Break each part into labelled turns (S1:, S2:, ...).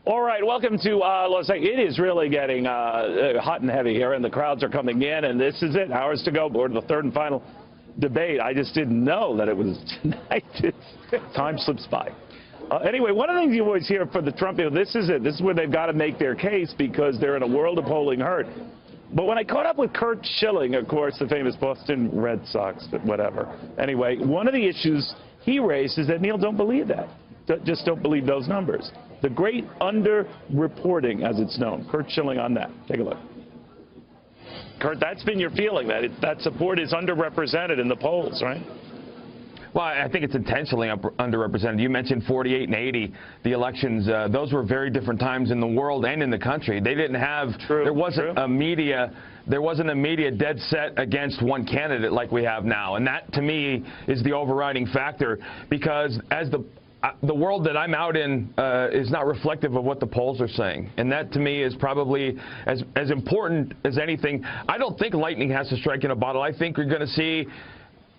S1: All right, welcome to Los Angeles. It is really getting hot and heavy here, and the crowds are coming in, and this is it. Hours to go. We're in the third and final debate. I just didn't know that it was tonight. Time slips by. Anyway, one of the things you always hear for the Trump, this is it. This is where they've got to make their case because they're in a world of polling hurt. But when I caught up with Curt Schilling, of course, the famous Boston Red Sox, but whatever. Anyway, one of the issues he raised is that, Neil, don't believe that. Just don't believe those numbers. The great underreporting, as it's known. Curt Schilling on that. Take a look. Curt, that's been your feeling, that support is underrepresented in the polls, right?
S2: Well, I think it's intentionally underrepresented. You mentioned 48 and 80, the elections. Those were very different times in the world and in the country. They didn't have. There wasn't a media dead set against one candidate like we have now, and that to me is the overriding factor. Because as the world that I'm out in is not reflective of what the polls are saying. And that, to me, is probably as important as anything. I don't think lightning has to strike in a bottle. I think you're going to see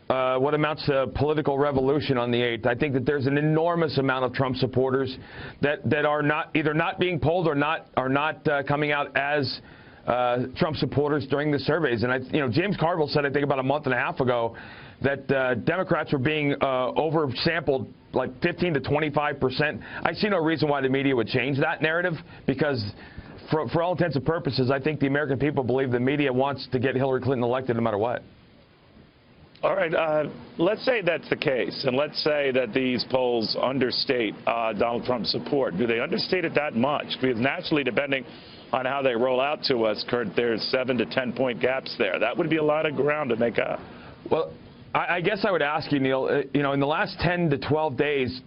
S2: what amounts to political revolution on the 8th. I think that there's an enormous amount of Trump supporters that are either not being polled or not coming out as Trump supporters during the surveys. And James Carville said, I think about a month and a half ago, that Democrats were being oversampled like 15 to 25%. I see no reason why the media would change that narrative because, for all intents and purposes, I think the American people believe the media wants to get Hillary Clinton elected no matter what.
S1: All right, let's say that's the case, and let's say that these polls understate Donald Trump's support. Do they understate it that much? Because naturally, depending on how they roll out to us, Curt, there's 7 to 10 point gaps there. That would be a lot of ground to make up.
S2: Well, I guess I would ask you, Neil, in the last 10 to 12 days,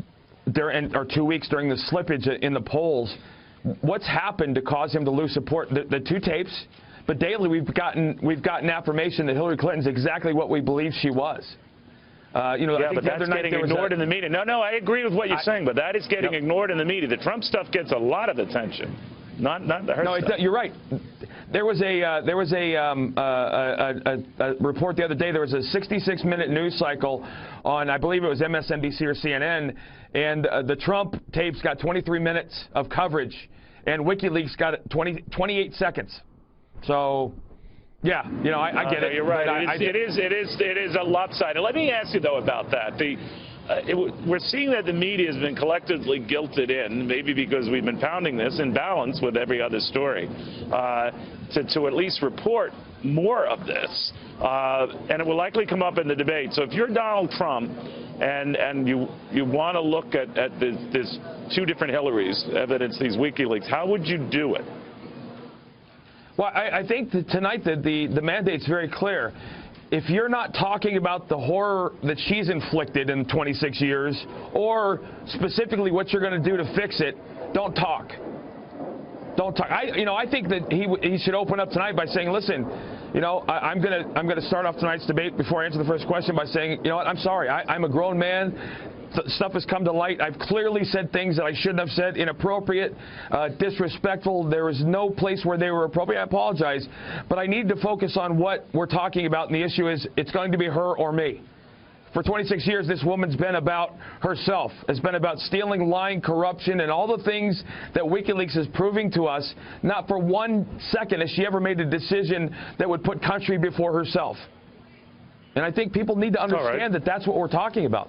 S2: or 2 weeks during the slippage in the polls, what's happened to cause him to lose support? The two tapes, but daily we've gotten affirmation that Hillary Clinton's exactly what we believe she was. I think
S1: but that's getting ignored in the media. No, I agree with what you're saying, but that is getting ignored in the media. The Trump stuff gets a lot of attention, not the her stuff.
S2: You're right. There was a report the other day. There was a 66-minute news cycle on, I believe it was MSNBC or CNN, and the Trump tapes got 23 minutes of coverage, and WikiLeaks got 28 seconds. So, yeah, I get it.
S1: You're right. It is a lopsided. Let me ask you though about that. We're seeing that the media has been collectively guilted in, maybe because we've been pounding this in balance with every other story, to at least report more of this. And it will likely come up in the debate. So if you're Donald Trump and you want to look at this two different Hillarys, evidence these WikiLeaks, how would you do it?
S2: Well, I think that tonight the mandate's very clear. If you're not talking about the horror that she's inflicted in 26 years, or specifically what you're going to do to fix it, don't talk. Don't talk. I think that he should open up tonight by saying, listen, I'm gonna start off tonight's debate before I answer the first question by saying, you know what, I'm sorry. I'm a grown man. Stuff has come to light. I've clearly said things that I shouldn't have said, inappropriate, disrespectful. There was no place where they were appropriate. I apologize. But I need to focus on what we're talking about, and the issue is it's going to be her or me. For 26 years, this woman's been about herself. It's been about stealing, lying, corruption, and all the things that WikiLeaks is proving to us. Not for 1 second has she ever made a decision that would put country before herself. And I think people need to understand that that's what we're talking about.